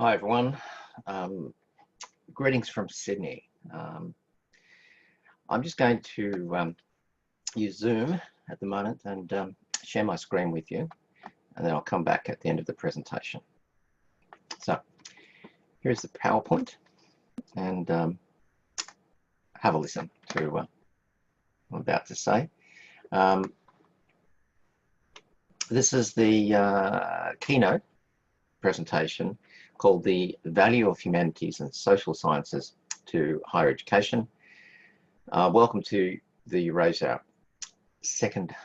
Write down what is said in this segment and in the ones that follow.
Hi everyone, greetings from Sydney. I'm just going to use Zoom at the moment and share my screen with you, and then I'll come back at the end of the presentation. So here's the PowerPoint, and have a listen to what I'm about to say. This is the keynote presentation called The Value of Humanities and Social Sciences to Higher Education. Welcome to the Eurasia second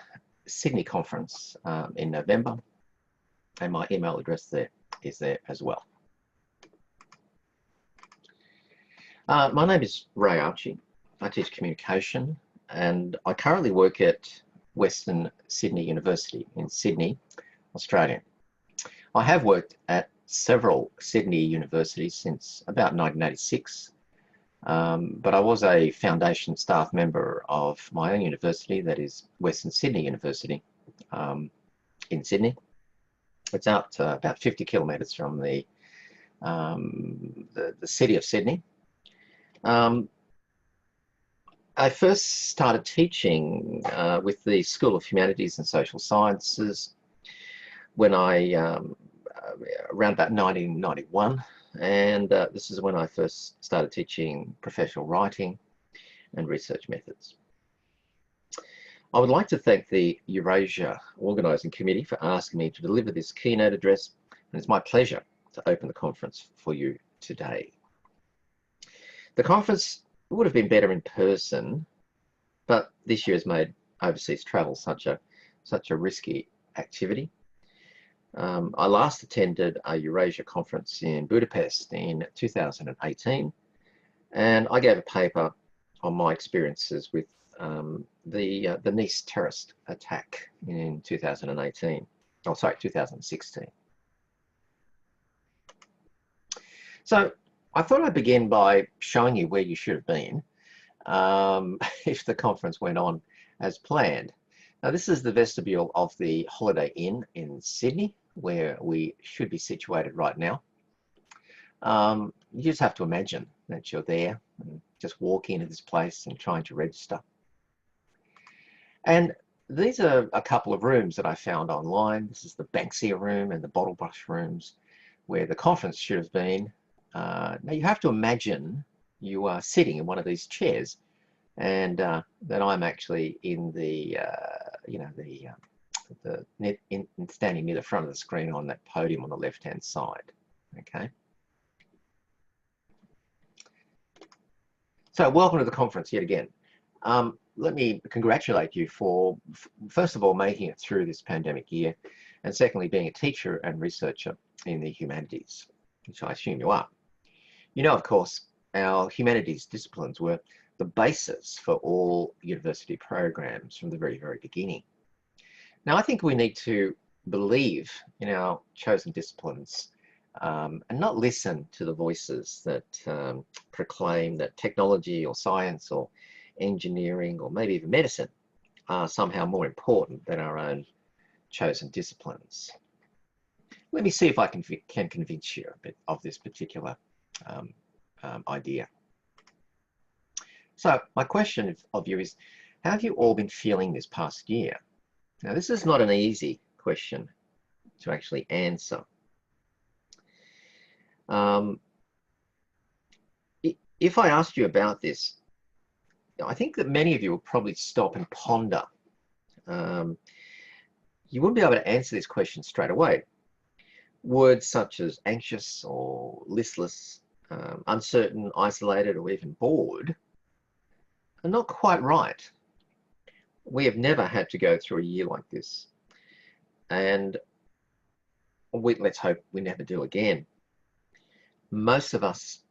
Sydney conference in November, and my email address there is there as well. My name is Ray Archee. I teach communication, and I currently work at Western Sydney University in Sydney, Australia. I have worked at several Sydney universities since about 1986, but I was a foundation staff member of my own university, that is Western Sydney University in Sydney. It's out about 50 kilometres from the city of Sydney. I first started teaching with the School of Humanities and Social Sciences when I around about 1991, and this is when I first started teaching professional writing and research methods. I would like to thank the Eurasia Organising Committee for asking me to deliver this keynote address, and it's my pleasure to open the conference for you today. The conference would have been better in person, but this year has made overseas travel such a risky activity. I last attended a Eurasia conference in Budapest in 2018, and I gave a paper on my experiences with the Nice terrorist attack in 2018. Oh, sorry, 2016. So I thought I'd begin by showing you where you should have been if the conference went on as planned. Now, this is the vestibule of the Holiday Inn in Sydney, where we should be situated right now. You just have to imagine that you're there and just walk into this place and trying to register. And these are a couple of rooms that I found online. This is the Banksia room and the Bottle Brush rooms where the conference should have been. Now you have to imagine you are sitting in one of these chairs, and that I'm actually in the standing near the front of the screen on that podium on the left-hand side. Okay. So welcome to the conference yet again. Let me congratulate you for, first of all, making it through this pandemic year, and secondly, being a teacher and researcher in the humanities, which I assume you are. You know, of course, our humanities disciplines were the basis for all university programs from the very, very beginning. Now, I think we need to believe in our chosen disciplines and not listen to the voices that proclaim that technology or science or engineering or maybe even medicine are somehow more important than our own chosen disciplines. Let me see if I can convince you a bit of this particular idea. So my question of you is, how have you all been feeling this past year? Now, this is not an easy question to actually answer. If I asked you about this, I think that many of you will probably stop and ponder. You wouldn't be able to answer this question straight away. Words such as anxious or listless, uncertain, isolated, or even bored are not quite right. We have never had to go through a year like this, and let's hope we never do again. Most of us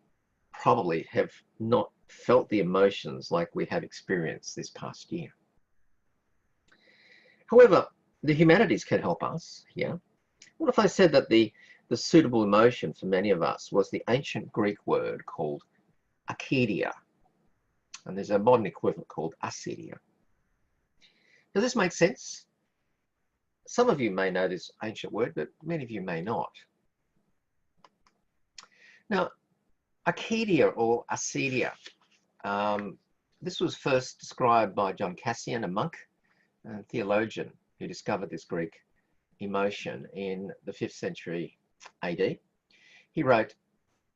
probably have not felt the emotions like we have experienced this past year. However, the humanities can help us here. What if I said that the suitable emotion for many of us was the ancient Greek word called Acadia, and there's a modern equivalent called Acadia. Does this make sense? Some of you may know this ancient word, but many of you may not. Now, Acadia or acedia, this was first described by John Cassian, a monk and theologian who discovered this Greek emotion in the 5th century AD. He wrote,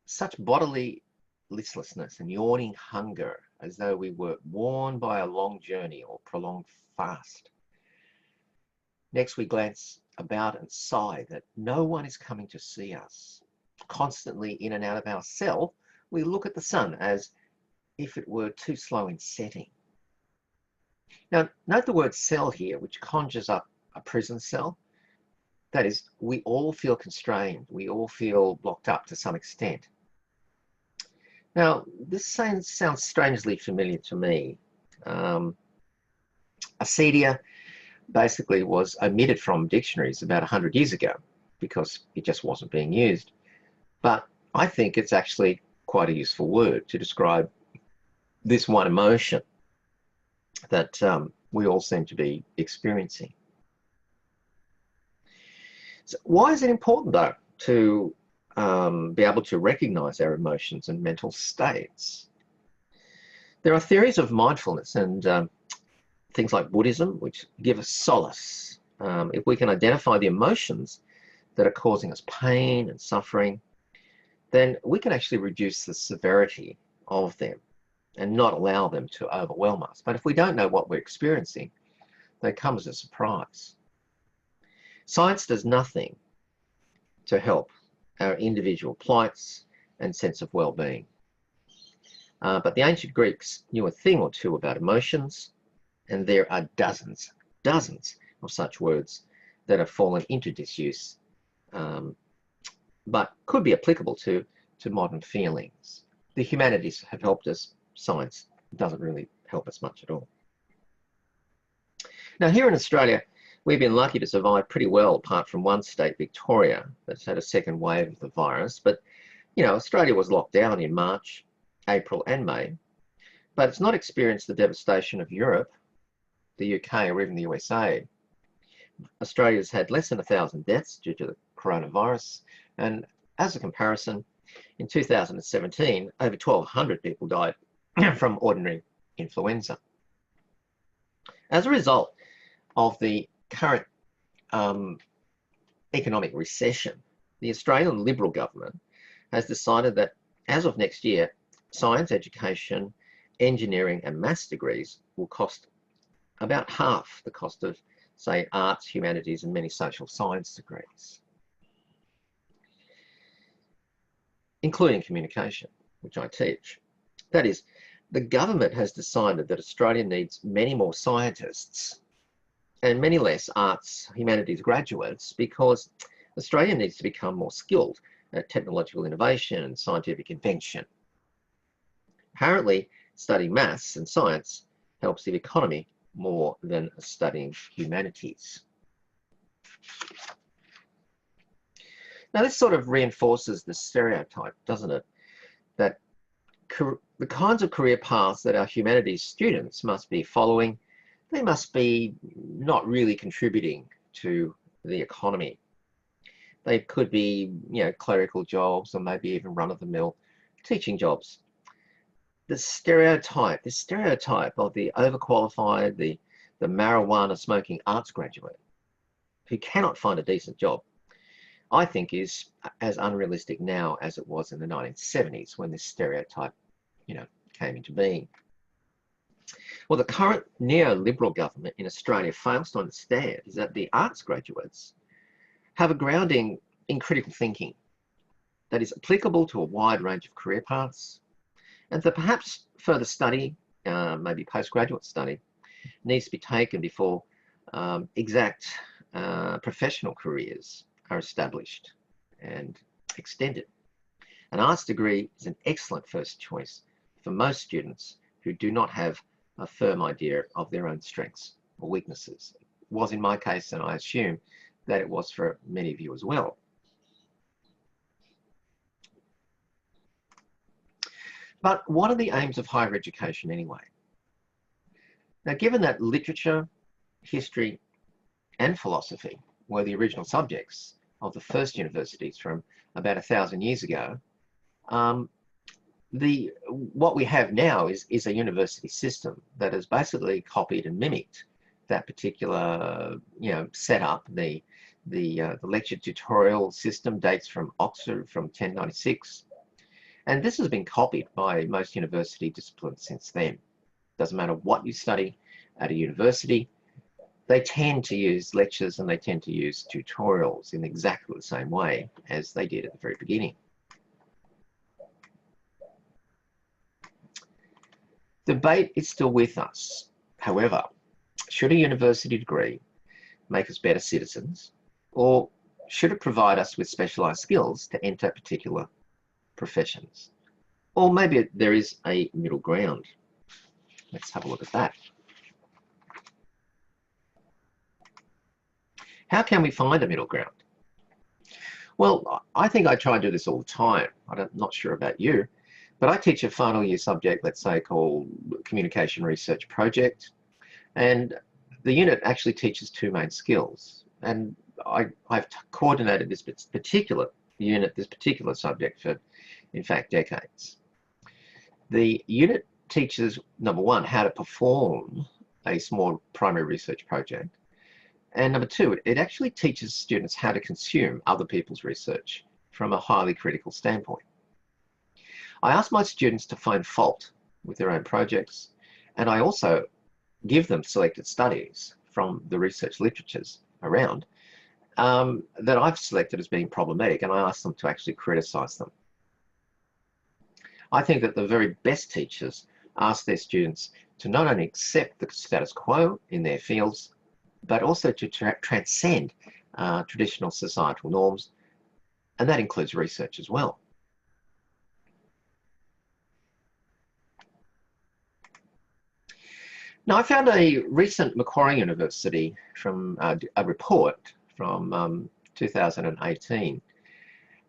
"Such bodily listlessness and yawning hunger as though we were worn by a long journey or prolonged fast. Next, we glance about and sigh that no one is coming to see us. Constantly in and out of our cell, we look at the sun as if it were too slow in setting." Now, note the word cell here, which conjures up a prison cell. That is, we all feel constrained. We all feel blocked up to some extent. Now, this sounds strangely familiar to me. Acedia basically was omitted from dictionaries about 100 years ago because it just wasn't being used. But I think it's actually quite a useful word to describe this one emotion that we all seem to be experiencing. So why is it important, though, to be able to recognize our emotions and mental states? There are theories of mindfulness and things like Buddhism which give us solace. If we can identify the emotions that are causing us pain and suffering, then we can actually reduce the severity of them and not allow them to overwhelm us. But if we don't know what we're experiencing, they come as a surprise. Science does nothing to help our individual plights and sense of well-being. But the ancient Greeks knew a thing or two about emotions, and there are dozens of such words that have fallen into disuse, but could be applicable to modern feelings. The humanities have helped us. Science doesn't really help us much at all. Now, here in Australia, we've been lucky to survive pretty well, apart from one state, Victoria, that's had a second wave of the virus. But, you know, Australia was locked down in March, April and May, but it's not experienced the devastation of Europe, the UK, or even the USA. Australia's had less than 1,000 deaths due to the coronavirus, and as a comparison, in 2017, over 1,200 people died from ordinary influenza. As a result of the current economic recession, the Australian Liberal government has decided that as of next year, science education, engineering and maths degrees will cost about half the cost of, say, arts, humanities and many social science degrees, including communication, which I teach. That is, the government has decided that Australia needs many more scientists and many less arts, humanities graduates, because Australia needs to become more skilled at technological innovation and scientific invention. Apparently, studying maths and science helps the economy more than studying humanities. Now, this sort of reinforces the stereotype, doesn't it, that the kinds of career paths that our humanities students must be following, they must be not really contributing to the economy. They could be, you know, clerical jobs or maybe even run-of-the-mill teaching jobs. This stereotype of the overqualified, the marijuana smoking arts graduate who cannot find a decent job, I think is as unrealistic now as it was in the 1970s when this stereotype, you know, came into being. Well, the current neoliberal government in Australia fails to understand is that the arts graduates have a grounding in critical thinking that is applicable to a wide range of career paths, and that perhaps further study, maybe postgraduate study, needs to be taken before exact professional careers are established and extended. An arts degree is an excellent first choice for most students who do not have a firm idea of their own strengths or weaknesses. It was in my case, and I assume that it was for many of you as well. But what are the aims of higher education anyway? Now, given that literature, history, and philosophy were the original subjects of the first universities from about 1,000 years ago, What we have now is a university system that has basically copied and mimicked that particular setup. The lecture tutorial system dates from Oxford from 1096, and this has been copied by most university disciplines since then. Doesn't matter what you study at a university, they tend to use lectures and they tend to use tutorials in exactly the same way as they did at the very beginning. Debate is still with us. However, should a university degree make us better citizens, or should it provide us with specialised skills to enter particular professions? Or maybe there is a middle ground. Let's have a look at that. How can we find a middle ground? Well, I think I try and do this all the time. I'm not sure about you, but I teach a final year subject, let's say, called Communication Research Project, and the unit actually teaches two main skills. And I've coordinated this particular unit, this particular subject for, in fact, decades. The unit teaches, number one, how to perform a small primary research project. And number two, it actually teaches students how to consume other people's research from a highly critical standpoint. I ask my students to find fault with their own projects, and I also give them selected studies from the research literatures around that I've selected as being problematic, and I ask them to actually criticize them. I think that the very best teachers ask their students to not only accept the status quo in their fields, but also to transcend traditional societal norms, and that includes research as well. Now, I found a recent Macquarie University from a report from 2018,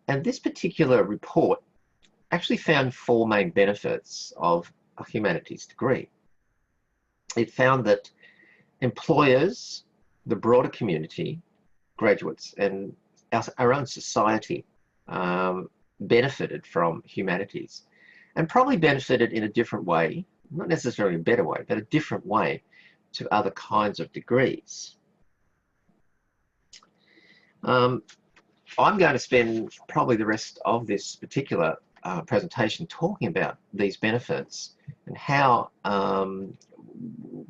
and this particular report actually found four main benefits of a humanities degree. It found that employers, the broader community, graduates, and our own society benefited from humanities, and probably benefited in a different way, not necessarily a better way, but a different way to other kinds of degrees. I'm going to spend probably the rest of this particular presentation talking about these benefits and how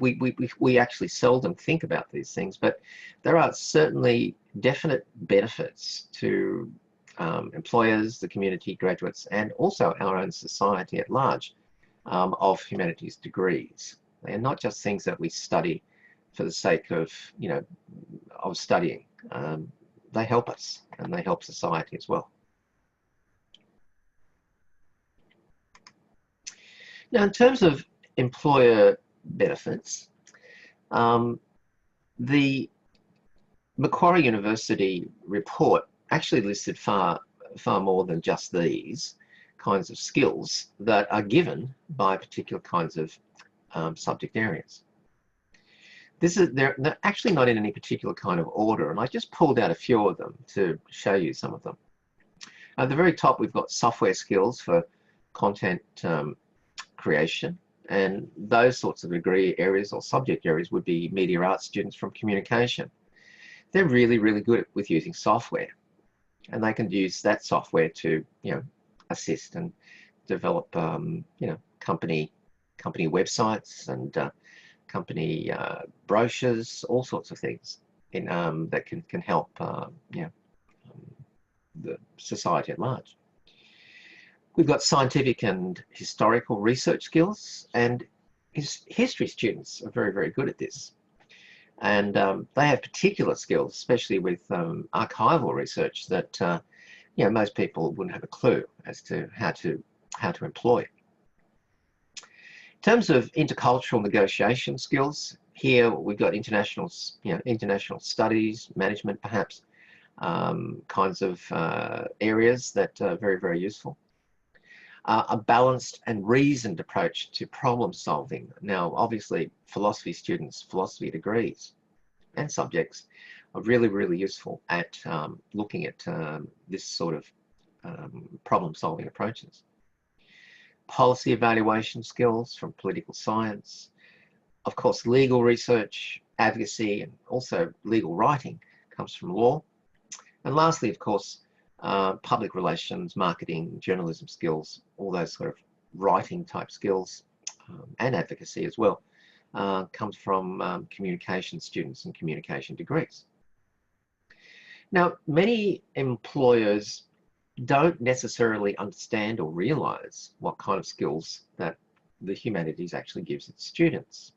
we actually seldom think about these things, but there are certainly definite benefits to employers, the community, graduates, and also our own society at large of humanities degrees. They are not just things that we study for the sake of, of studying. They help us, and they help society as well. Now, in terms of employer benefits, the Macquarie University report actually listed far more than just these kinds of skills that are given by particular kinds of subject areas. They're actually not in any particular kind of order, and I just pulled out a few of them to show you some of them. At the very top, we've got software skills for content creation, and those sorts of degree areas or subject areas would be media arts students from communication. They're really, really good with using software, and they can use that software to, assist and develop, company websites and company brochures, all sorts of things in that can help, the society at large. We've got scientific and historical research skills, and history students are very, very good at this. And they have particular skills, especially with archival research that most people wouldn't have a clue as to how to employ. In terms of intercultural negotiation skills, here we've got international studies, management, perhaps, kinds of areas that are very, very useful. A balanced and reasoned approach to problem solving. Now, obviously, philosophy students, philosophy degrees and subjects are really, really useful at looking at this sort of problem-solving approaches. Policy evaluation skills from political science, of course legal research, advocacy, and also legal writing comes from law. And lastly, of course, public relations, marketing, journalism skills, all those sort of writing type skills, and advocacy as well, comes from communication students and communication degrees. Now, many employers don't necessarily understand or realize what kind of skills that the humanities actually gives its students.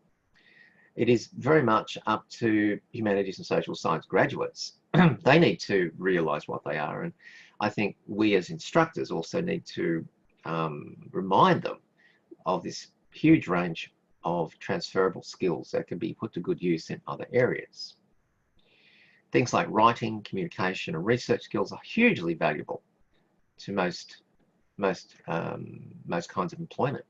It is very much up to humanities and social science graduates. They need to realize what they are, and I think we as instructors also need to remind them of this huge range of transferable skills that can be put to good use in other areas. Things like writing, communication, and research skills are hugely valuable to most kinds of employment.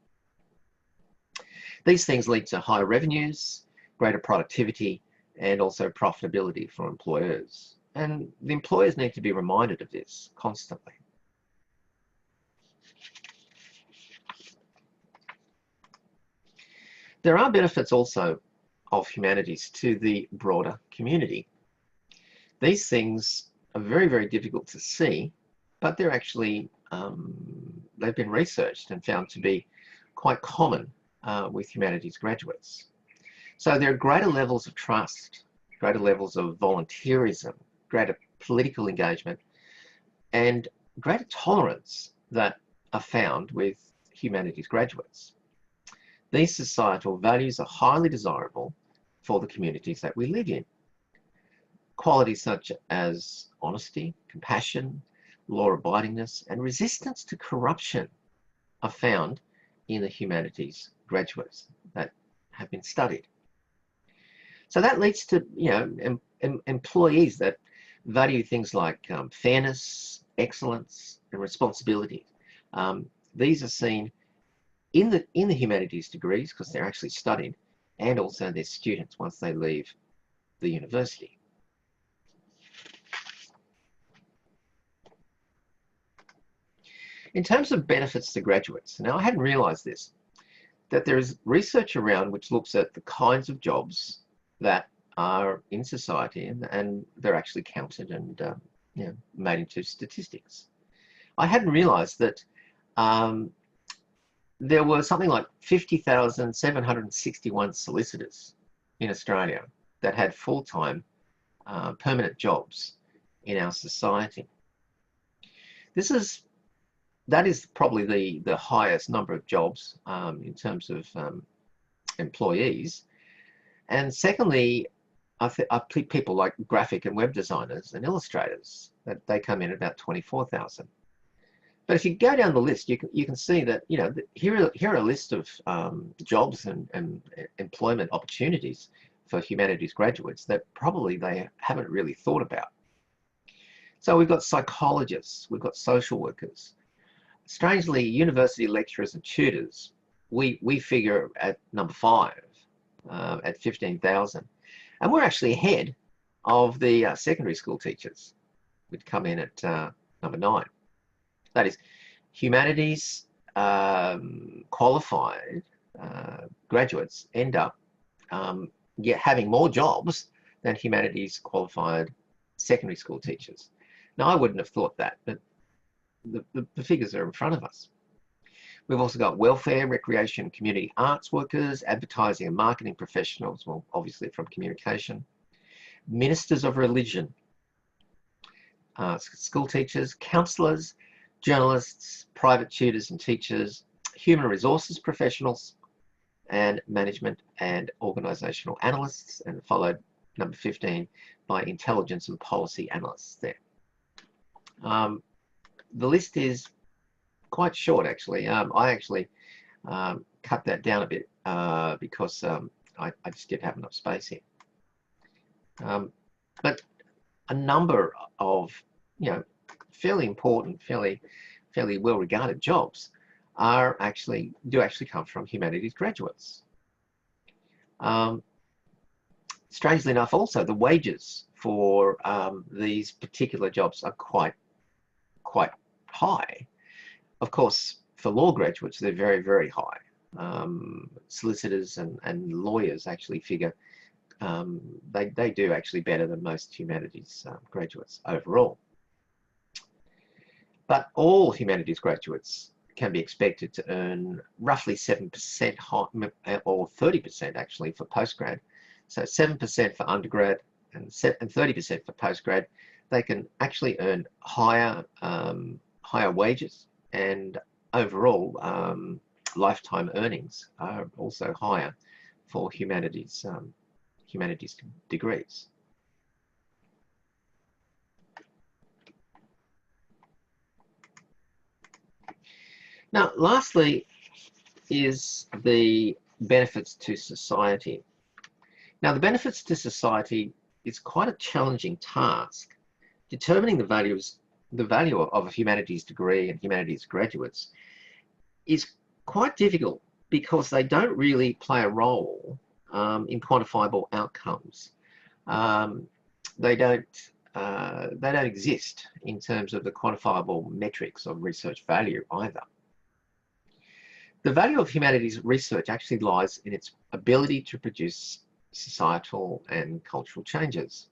These things lead to higher revenues, greater productivity, and also profitability for employers. And the employers need to be reminded of this constantly. There are benefits also of humanities to the broader community. These things are very, very difficult to see, but they're actually, they've been researched and found to be quite common with humanities graduates. So there are greater levels of trust, greater levels of volunteerism, greater political engagement, and greater tolerance that are found with humanities graduates. These societal values are highly desirable for the communities that we live in. Qualities such as honesty, compassion, law-abidingness, and resistance to corruption are found in the humanities graduates that have been studied. So that leads to, employees that value things like fairness, excellence, and responsibility. These are seen in the humanities degrees because they're actually studied, and also their students once they leave the university. In terms of benefits to graduates, now I hadn't realized this, that there is research around which looks at the kinds of jobs that are in society, and they're actually counted and made into statistics. I hadn't realized that there were something like 50,761 solicitors in Australia that had full-time permanent jobs in our society. That is probably the highest number of jobs in terms of employees. And secondly, I think people like graphic and web designers and illustrators, that they come in at about 24,000. But if you go down the list, you can see that here are a list of jobs and employment opportunities for humanities graduates that probably they haven't really thought about. So we've got psychologists, we've got social workers. Strangely, university lecturers and tutors, we figure at number 5, at 15,000. And we're actually ahead of the secondary school teachers, which come in at number 9. That is, humanities qualified graduates end up having more jobs than humanities qualified secondary school teachers. Now, I wouldn't have thought that, but the figures are in front of us. We've also got welfare, recreation, community arts workers, advertising and marketing professionals, well, obviously from communication, ministers of religion, school teachers, counsellors, journalists, private tutors and teachers, human resources professionals, and management and organisational analysts, and followed number 15 by intelligence and policy analysts there. The list is quite short, actually. I actually cut that down a bit because I just didn't have enough space here. But a number of fairly important, fairly well-regarded jobs do actually come from humanities graduates. Strangely enough, also the wages for these particular jobs are quite high. Of course, for law graduates, they're very, very high. Solicitors and lawyers actually figure they do actually better than most humanities graduates overall. But all humanities graduates can be expected to earn roughly 7% or 30% actually for postgrad. So 7% for undergrad and 30% for postgrad. They can actually earn higher wages, and overall lifetime earnings are also higher for humanities degrees. Now, lastly is the benefits to society. Now, the benefits to society is quite a challenging task. Determining the value of a humanities degree and humanities graduates is quite difficult because they don't really play a role in quantifiable outcomes. They don't exist in terms of the quantifiable metrics of research value either. The value of humanities research actually lies in its ability to produce societal and cultural changes.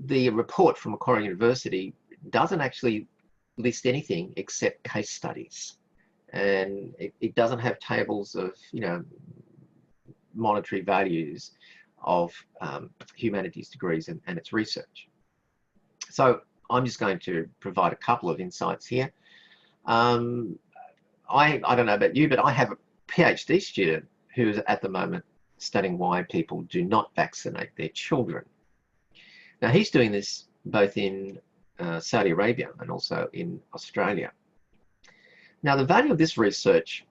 The report from Macquarie University doesn't actually list anything except case studies, and it doesn't have tables of, you know, monetary values of humanities degrees and its research. So I'm just going to provide a couple of insights here. I don't know about you, but I have a PhD student who is at the moment studying why people do not vaccinate their children. Now, he's doing this both in Saudi Arabia and also in Australia. Now, the value of this research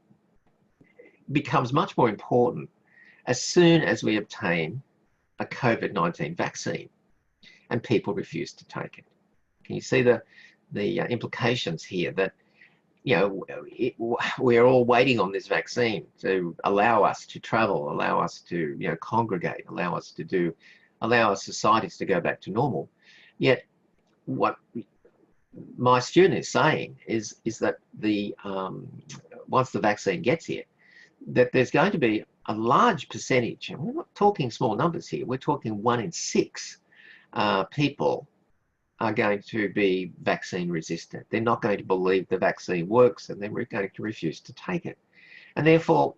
becomes much more important as soon as we obtain a COVID-19 vaccine and people refuse to take it. Can you see the implications here that, you know, we're all waiting on this vaccine to allow us to travel, allow us to, you know, congregate, allow our societies to go back to normal. Yet what my student is saying is that once the vaccine gets here, that there's going to be a large percentage, and we're not talking small numbers here, we're talking 1 in 6 people are going to be vaccine resistant. They're not going to believe the vaccine works, and they're going to refuse to take it. And therefore,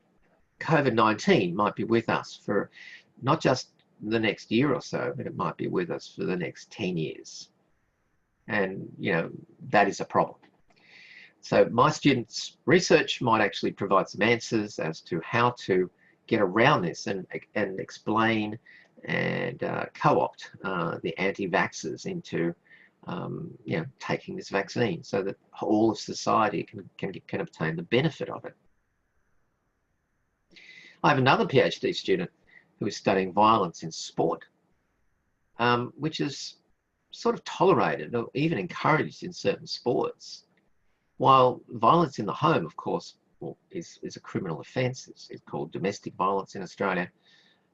COVID-19 might be with us for not just the next year or so, but it might be with us for the next 10 years. And, you know, that is a problem. So my students' research might actually provide some answers as to how to get around this and explain and co-opt the anti-vaxxers into you know, taking this vaccine so that all of society can obtain the benefit of it. I have another PhD student who is studying violence in sport, which is sort of tolerated or even encouraged in certain sports, while violence in the home, of course, is a criminal offence. It's called domestic violence in Australia,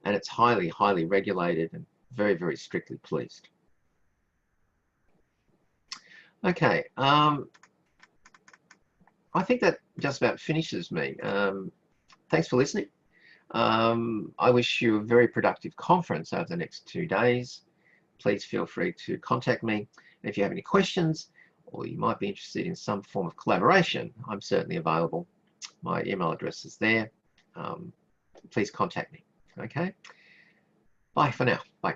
and it's highly, highly regulated and very, very strictly policed. Okay, I think that just about finishes me. Thanks for listening. I wish you a very productive conference over the next 2 days. Please feel free to contact me. And if you have any questions, or you might be interested in some form of collaboration, I'm certainly available. My email address is there. Please contact me. Okay? Bye for now. Bye.